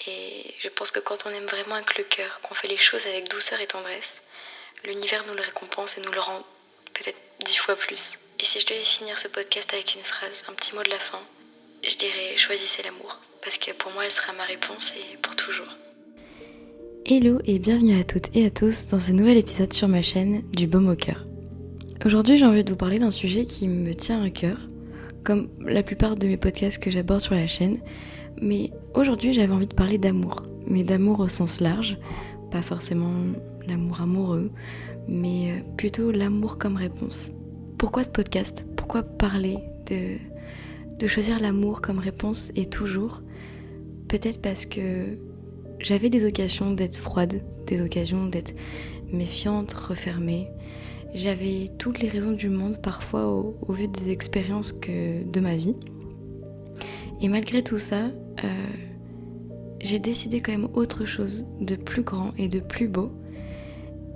Et je pense que quand on aime vraiment avec le cœur, qu'on fait les choses avec douceur et tendresse, l'univers nous le récompense et nous le rend peut-être 10 fois plus. Et si je devais finir ce podcast avec une phrase, un petit mot de la fin, je dirais choisissez l'amour. Parce que pour moi, elle sera ma réponse et pour toujours. Hello et bienvenue à toutes et à tous dans ce nouvel épisode sur ma chaîne du Baume au cœur. Aujourd'hui, j'ai envie de vous parler d'un sujet qui me tient à cœur, comme la plupart de mes podcasts que j'aborde sur la chaîne. Mais aujourd'hui, j'avais envie de parler d'amour, mais d'amour au sens large, pas forcément l'amour amoureux, mais plutôt l'amour comme réponse. Pourquoi ce podcast ? Pourquoi parler de choisir l'amour comme réponse et toujours ? Peut-être parce que j'avais des occasions d'être froide, des occasions d'être méfiante, refermée. J'avais toutes les raisons du monde parfois au vu des expériences de ma vie. Et malgré tout ça, j'ai décidé quand même autre chose de plus grand et de plus beau.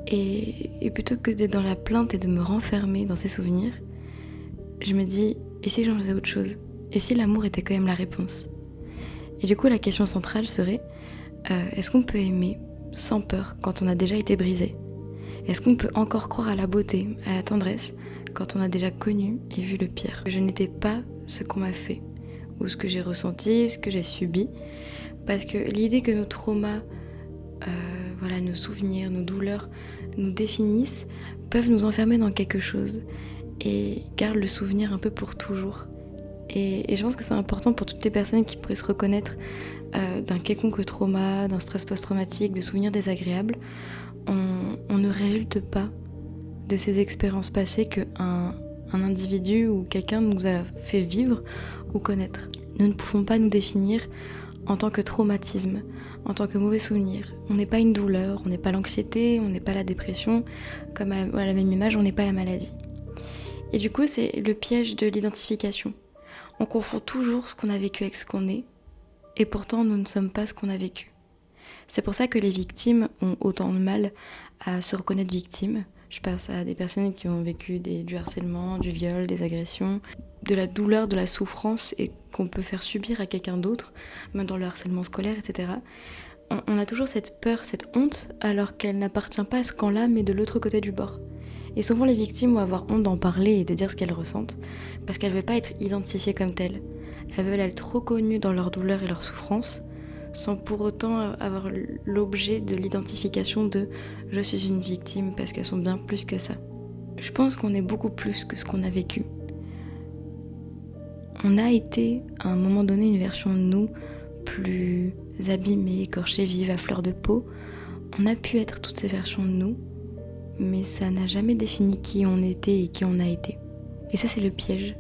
Et plutôt que d'être dans la plainte et de me renfermer dans ces souvenirs, je me dis, et si j'en faisais autre chose ? Et si l'amour était quand même la réponse ? Et du coup, la question centrale serait, est-ce qu'on peut aimer sans peur quand on a déjà été brisé ? Est-ce qu'on peut encore croire à la beauté, à la tendresse, quand on a déjà connu et vu le pire ? Je n'étais pas ce qu'on m'a fait, ou ce que j'ai ressenti, ce que j'ai subi, parce que l'idée que nos traumas, nos souvenirs, nos douleurs nous définissent, peuvent nous enfermer dans quelque chose, et gardent le souvenir un peu pour toujours. Et je pense que c'est important pour toutes les personnes qui pourraient se reconnaître d'un quelconque trauma, d'un stress post-traumatique, de souvenirs désagréables. On ne résulte pas de ces expériences passées qu'un individu ou quelqu'un nous a fait vivre ou connaître. Nous ne pouvons pas nous définir en tant que traumatisme, en tant que mauvais souvenir. On n'est pas une douleur, on n'est pas l'anxiété, on n'est pas la dépression, comme à la même image, on n'est pas la maladie. Et du coup, c'est le piège de l'identification. On confond toujours ce qu'on a vécu avec ce qu'on est, et pourtant nous ne sommes pas ce qu'on a vécu. C'est pour ça que les victimes ont autant de mal à se reconnaître victimes. Je pense à des personnes qui ont vécu du harcèlement, du viol, des agressions, de la douleur, de la souffrance et qu'on peut faire subir à quelqu'un d'autre, même dans le harcèlement scolaire, etc. On a toujours cette peur, cette honte, alors qu'elle n'appartient pas à ce camp-là, mais de l'autre côté du bord. Et souvent les victimes vont avoir honte d'en parler et de dire ce qu'elles ressentent, parce qu'elles ne veulent pas être identifiées comme telles. Elles veulent être reconnues dans leur douleur et leur souffrance, sans pour autant avoir l'objet de l'identification de « je suis une victime » parce qu'elles sont bien plus que ça. Je pense qu'on est beaucoup plus que ce qu'on a vécu. On a été, à un moment donné, une version de nous plus abîmée, écorchée, vive, à fleur de peau. On a pu être toutes ces versions de nous, mais ça n'a jamais défini qui on était et qui on a été. Et ça, c'est le piège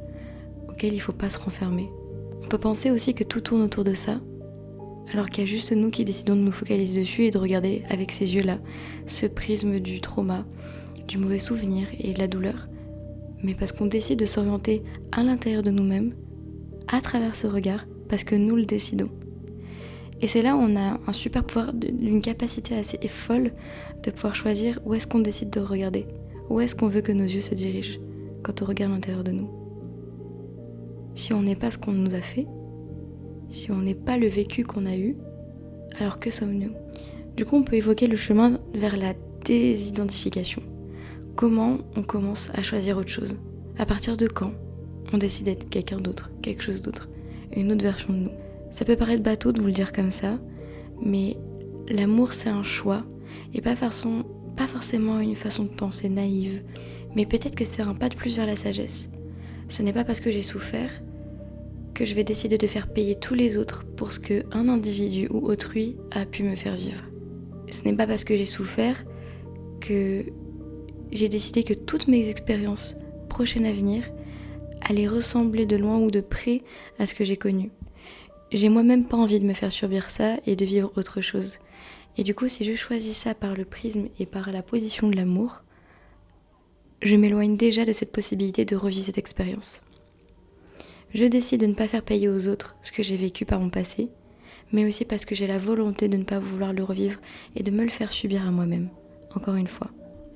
auquel il ne faut pas se renfermer. On peut penser aussi que tout tourne autour de ça, alors qu'il y a juste nous qui décidons de nous focaliser dessus et de regarder avec ces yeux-là ce prisme du trauma, du mauvais souvenir et de la douleur, mais parce qu'on décide de s'orienter à l'intérieur de nous-mêmes, à travers ce regard, parce que nous le décidons. Et c'est là où on a un super pouvoir, une capacité assez folle de pouvoir choisir où est-ce qu'on décide de regarder, où est-ce qu'on veut que nos yeux se dirigent quand on regarde l'intérieur de nous. Si on n'est pas ce qu'on nous a fait, si on n'est pas le vécu qu'on a eu, alors que sommes-nous ? Du coup, on peut évoquer le chemin vers la désidentification. Comment on commence à choisir autre chose ? À partir de quand on décide d'être quelqu'un d'autre, quelque chose d'autre, une autre version de nous ? Ça peut paraître bateau de vous le dire comme ça, mais l'amour c'est un choix, et pas forcément une façon de penser naïve, mais peut-être que c'est un pas de plus vers la sagesse. Ce n'est pas parce que j'ai souffert que je vais décider de faire payer tous les autres pour ce qu'un individu ou autrui a pu me faire vivre. Ce n'est pas parce que j'ai souffert que j'ai décidé que toutes mes expériences prochaines à venir allaient ressembler de loin ou de près à ce que j'ai connu. J'ai moi-même pas envie de me faire subir ça et de vivre autre chose. Et du coup, si je choisis ça par le prisme et par la position de l'amour, je m'éloigne déjà de cette possibilité de revivre cette expérience. Je décide de ne pas faire payer aux autres ce que j'ai vécu par mon passé, mais aussi parce que j'ai la volonté de ne pas vouloir le revivre et de me le faire subir à moi-même, encore une fois.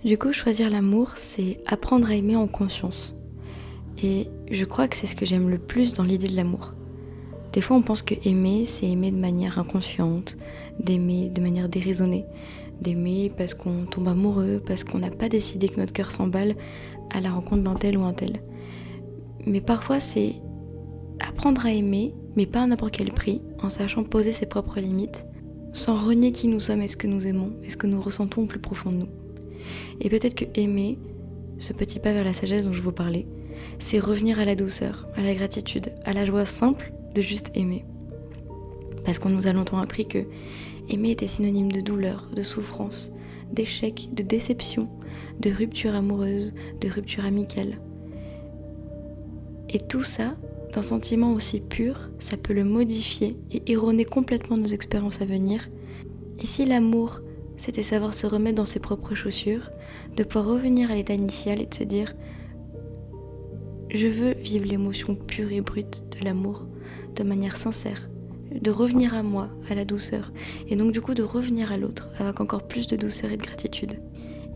Du coup, choisir l'amour, c'est apprendre à aimer en conscience. Et je crois que c'est ce que j'aime le plus dans l'idée de l'amour. Des fois on pense que aimer, c'est aimer de manière inconsciente, d'aimer de manière déraisonnée, d'aimer parce qu'on tombe amoureux, parce qu'on n'a pas décidé que notre cœur s'emballe à la rencontre d'un tel ou un tel. Mais parfois c'est apprendre à aimer, mais pas à n'importe quel prix, en sachant poser ses propres limites, sans renier qui nous sommes et ce que nous aimons, et ce que nous ressentons au plus profond de nous. Et peut-être que aimer, ce petit pas vers la sagesse dont je vous parlais, c'est revenir à la douceur, à la gratitude, à la joie simple de juste aimer. Parce qu'on nous a longtemps appris que aimer était synonyme de douleur, de souffrance, d'échec, de déception, de rupture amoureuse, de rupture amicale. Et tout ça, d'un sentiment aussi pur, ça peut le modifier et erroner complètement nos expériences à venir. Et si l'amour, c'était savoir se remettre dans ses propres chaussures, de pouvoir revenir à l'état initial et de se dire « Je veux vivre l'émotion pure et brute de l'amour de manière sincère », de revenir à moi, à la douceur, et donc du coup de revenir à l'autre avec encore plus de douceur et de gratitude.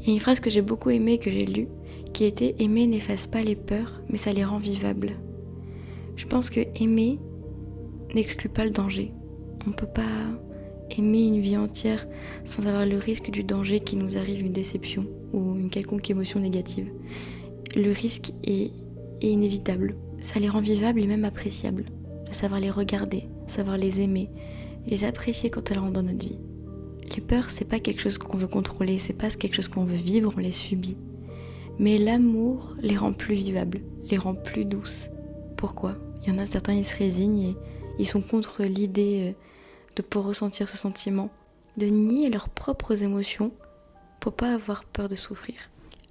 Il y a une phrase que j'ai beaucoup aimée et que j'ai lue, qui était « Aimer n'efface pas les peurs, mais ça les rend vivables ». Je pense que aimer n'exclut pas le danger. On ne peut pas aimer une vie entière sans avoir le risque du danger qu'il nous arrive une déception ou une quelconque émotion négative. Le risque est inévitable. Ça les rend vivables et même appréciables. De savoir les regarder, savoir les aimer, les apprécier quand elles rentrent dans notre vie. Les peurs, c'est pas quelque chose qu'on veut contrôler, c'est pas quelque chose qu'on veut vivre, on les subit. Mais l'amour les rend plus vivables, les rend plus douces. Pourquoi ? Il y en a certains, ils se résignent et ils sont contre l'idée de pouvoir ressentir ce sentiment, de nier leurs propres émotions pour pas avoir peur de souffrir.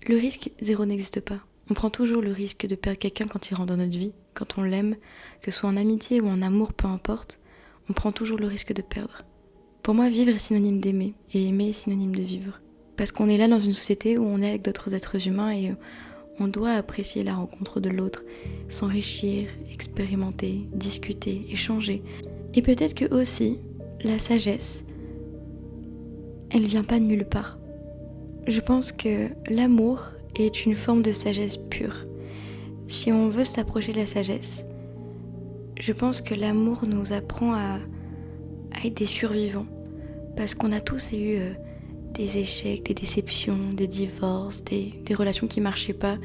Le risque zéro n'existe pas. On prend toujours le risque de perdre quelqu'un quand il rentre dans notre vie, quand on l'aime, que ce soit en amitié ou en amour, peu importe, on prend toujours le risque de perdre. Pour moi, vivre est synonyme d'aimer, et aimer est synonyme de vivre. Parce qu'on est là dans une société où on est avec d'autres êtres humains et on doit apprécier la rencontre de l'autre, s'enrichir, expérimenter, discuter, échanger. Et peut-être que aussi, la sagesse, elle vient pas de nulle part. Je pense que l'amour est une forme de sagesse pure. Si on veut s'approcher de la sagesse, je pense que l'amour nous apprend à être des survivants. Parce qu'on a tous eu des échecs, des déceptions, des divorces, des relations qui marchaient pas,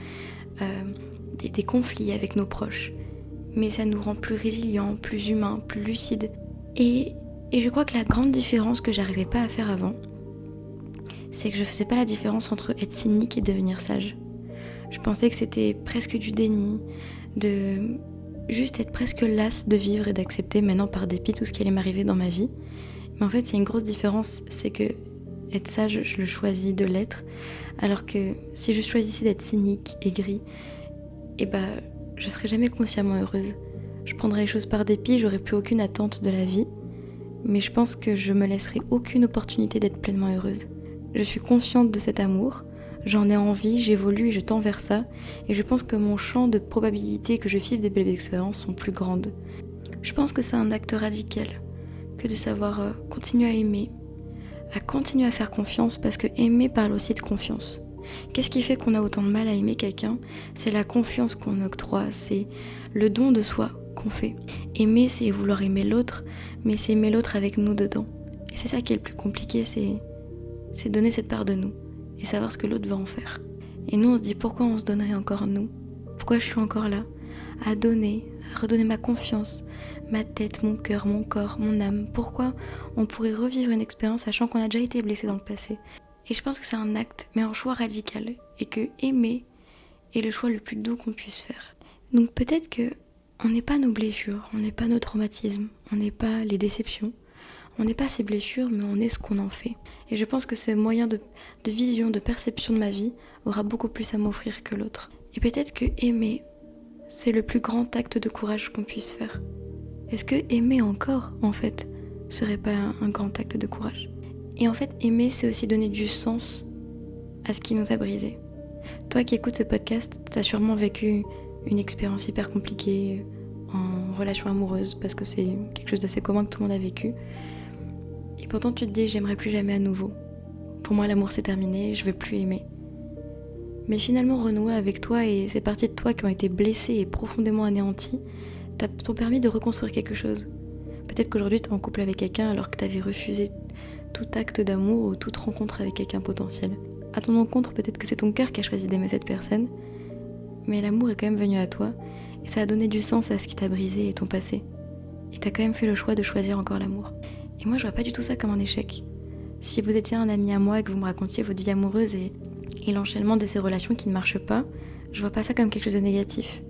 des conflits avec nos proches. Mais ça nous rend plus résilients, plus humains, plus lucides. Et je crois que la grande différence que j'arrivais pas à faire avant, c'est que je faisais pas la différence entre être cynique et devenir sage. Je pensais que c'était presque du déni, de juste être presque lasse de vivre et d'accepter maintenant par dépit tout ce qui allait m'arriver dans ma vie. Mais en fait, il y a une grosse différence, c'est que être sage, je le choisis de l'être, alors que si je choisissais d'être cynique, aigrie, je serais jamais consciemment heureuse. Je prendrais les choses par dépit, j'aurais plus aucune attente de la vie, mais je pense que je me laisserai aucune opportunité d'être pleinement heureuse. Je suis consciente de cet amour, j'en ai envie, j'évolue et je tends vers ça, et je pense que mon champ de probabilités que je vive des belles expériences sont plus grandes. Je pense que c'est un acte radical que de savoir continuer à aimer, à continuer à faire confiance, parce que aimer parle aussi de confiance. Qu'est-ce qui fait qu'on a autant de mal à aimer quelqu'un ? C'est la confiance qu'on octroie, c'est le don de soi qu'on fait. Aimer, c'est vouloir aimer l'autre, mais c'est aimer l'autre avec nous dedans. Et c'est ça qui est le plus compliqué, c'est donner cette part de nous et savoir ce que l'autre va en faire. Et nous, on se dit pourquoi on se donnerait encore nous ? Pourquoi je suis encore là ? À donner, à redonner ma confiance, ma tête, mon cœur, mon corps, mon âme. Pourquoi on pourrait revivre une expérience sachant qu'on a déjà été blessé dans le passé ? Et je pense que c'est un acte, mais un choix radical, et que aimer est le choix le plus doux qu'on puisse faire. Donc peut-être que on n'est pas nos blessures, on n'est pas nos traumatismes, on n'est pas les déceptions, on n'est pas ces blessures, mais on est ce qu'on en fait. Et je pense que ce moyen de vision, de perception de ma vie aura beaucoup plus à m'offrir que l'autre. Et peut-être que aimer, c'est le plus grand acte de courage qu'on puisse faire. Est-ce que aimer encore, en fait, serait pas un grand acte de courage ? Et en fait, aimer, c'est aussi donner du sens à ce qui nous a brisés. Toi qui écoutes ce podcast, t'as sûrement vécu une expérience hyper compliquée en relation amoureuse, parce que c'est quelque chose d'assez commun que tout le monde a vécu. Et pourtant, tu te dis, j'aimerais plus jamais à nouveau. Pour moi, l'amour c'est terminé, je veux plus aimer. Mais finalement, renouer avec toi et ces parties de toi qui ont été blessées et profondément anéanties, t'ont permis de reconstruire quelque chose. Peut-être qu'aujourd'hui t'es en couple avec quelqu'un alors que t'avais refusé tout acte d'amour ou toute rencontre avec quelqu'un potentiel. À ton encontre, peut-être que c'est ton cœur qui a choisi d'aimer cette personne, mais l'amour est quand même venu à toi et ça a donné du sens à ce qui t'a brisé et ton passé. Et t'as quand même fait le choix de choisir encore l'amour. Et moi je vois pas du tout ça comme un échec. Si vous étiez un ami à moi et que vous me racontiez votre vie amoureuse et l'enchaînement de ces relations qui ne marchent pas, je vois pas ça comme quelque chose de négatif,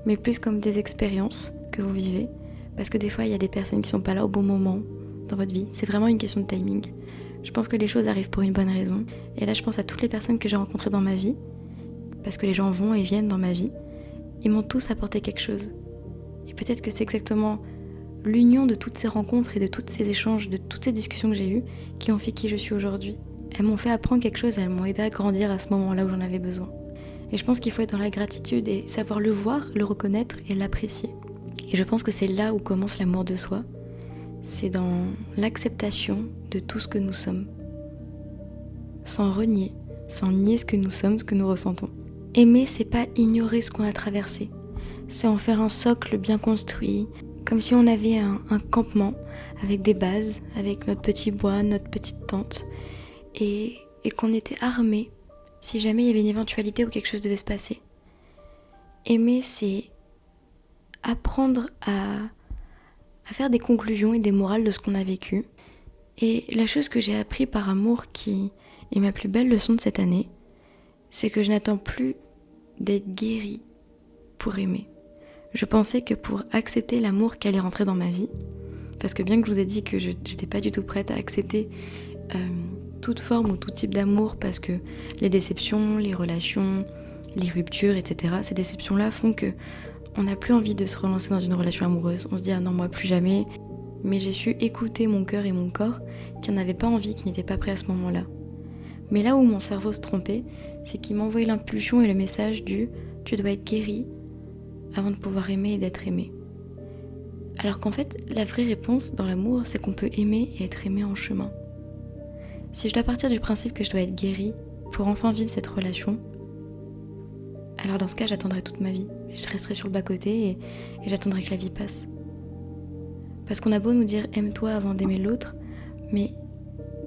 mais plus comme des expériences que vous vivez, parce que des fois il y a des personnes qui sont pas là au bon moment dans votre vie. C'est vraiment une question de timing. Je pense que les choses arrivent pour une bonne raison. Et là je pense à toutes les personnes que j'ai rencontrées dans ma vie, parce que les gens vont et viennent dans ma vie, ils m'ont tous apporté quelque chose. Et peut-être que c'est exactement l'union de toutes ces rencontres et de tous ces échanges, de toutes ces discussions que j'ai eues qui ont fait qui je suis aujourd'hui. Elles m'ont fait apprendre quelque chose, elles m'ont aidé à grandir à ce moment-là où j'en avais besoin. Et je pense qu'il faut être dans la gratitude et savoir le voir, le reconnaître et l'apprécier. Et je pense que c'est là où commence l'amour de soi. C'est dans l'acceptation de tout ce que nous sommes. Sans renier, sans nier ce que nous sommes, ce que nous ressentons. Aimer, c'est pas ignorer ce qu'on a traversé. C'est en faire un socle bien construit, comme si on avait un campement avec des bases, avec notre petit bois, notre petite tente, et qu'on était armés si jamais il y avait une éventualité où quelque chose devait se passer. Aimer, c'est apprendre à faire des conclusions et des morales de ce qu'on a vécu. Et la chose que j'ai appris par amour qui est ma plus belle leçon de cette année, c'est que je n'attends plus d'être guérie pour aimer. Je pensais que pour accepter l'amour qui allait rentrer dans ma vie, parce que bien que je vous ai dit que je n'étais pas du tout prête à accepter toute forme ou tout type d'amour, parce que les déceptions, les relations, les ruptures, etc., ces déceptions-là font que on n'a plus envie de se relancer dans une relation amoureuse. On se dit « Ah non, moi plus jamais ». Mais j'ai su écouter mon cœur et mon corps qui n'en avaient pas envie, qui n'étaient pas prêts à ce moment-là. Mais là où mon cerveau se trompait, c'est qu'il m'envoyait l'impulsion et le message du « Tu dois être guéri » avant de pouvoir aimer et d'être aimé. Alors qu'en fait, la vraie réponse dans l'amour, c'est qu'on peut aimer et être aimé en chemin. Si je dois partir du principe que je dois être guérie pour enfin vivre cette relation, alors dans ce cas, j'attendrai toute ma vie. Je resterai sur le bas-côté et j'attendrai que la vie passe. Parce qu'on a beau nous dire « aime-toi avant d'aimer l'autre », mais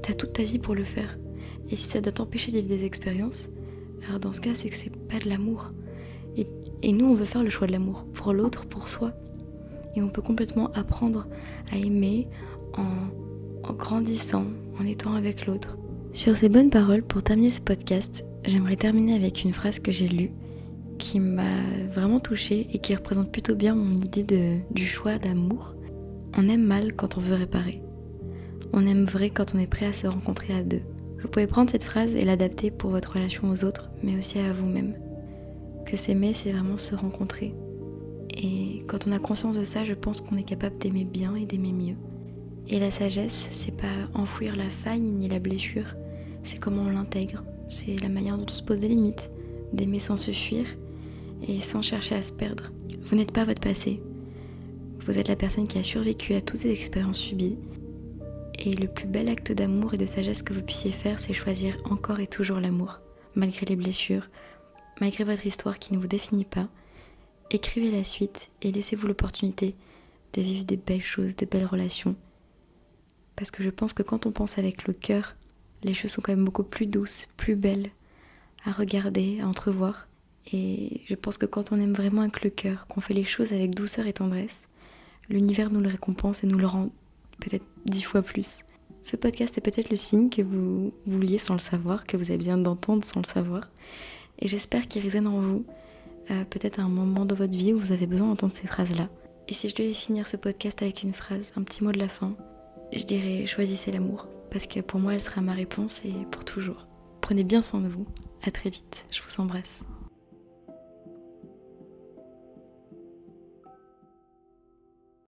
t'as toute ta vie pour le faire. Et si ça doit t'empêcher de vivre des expériences, alors dans ce cas, c'est que c'est pas de l'amour. Et nous, on veut faire le choix de l'amour, pour l'autre, pour soi. Et on peut complètement apprendre à aimer en grandissant, en étant avec l'autre. Sur ces bonnes paroles, pour terminer ce podcast, j'aimerais terminer avec une phrase que j'ai lue, qui m'a vraiment touchée et qui représente plutôt bien mon idée du choix d'amour. On aime mal quand on veut réparer. On aime vrai quand on est prêt à se rencontrer à deux. Vous pouvez prendre cette phrase et l'adapter pour votre relation aux autres, mais aussi à vous-même. Que s'aimer, c'est vraiment se rencontrer. Et quand on a conscience de ça, je pense qu'on est capable d'aimer bien et d'aimer mieux. Et la sagesse, c'est pas enfouir la faille ni la blessure, c'est comment on l'intègre. C'est la manière dont on se pose des limites, d'aimer sans se fuir et sans chercher à se perdre. Vous n'êtes pas votre passé. Vous êtes la personne qui a survécu à toutes ces expériences subies. Et le plus bel acte d'amour et de sagesse que vous puissiez faire, c'est choisir encore et toujours l'amour, malgré les blessures, malgré votre histoire qui ne vous définit pas. Écrivez la suite et laissez-vous l'opportunité de vivre des belles choses, de belles relations. Parce que je pense que quand on pense avec le cœur, les choses sont quand même beaucoup plus douces, plus belles à regarder, à entrevoir. Et je pense que quand on aime vraiment avec le cœur, qu'on fait les choses avec douceur et tendresse, l'univers nous le récompense et nous le rend peut-être 10 fois plus. Ce podcast est peut-être le signe que vous vouliez sans le savoir, que vous avez besoin d'entendre sans le savoir. Et j'espère qu'il résonne en vous, peut-être à un moment de votre vie où vous avez besoin d'entendre ces phrases-là. Et si je devais finir ce podcast avec une phrase, un petit mot de la fin, je dirais choisissez l'amour. Parce que pour moi, elle sera ma réponse et pour toujours. Prenez bien soin de vous. À très vite. Je vous embrasse.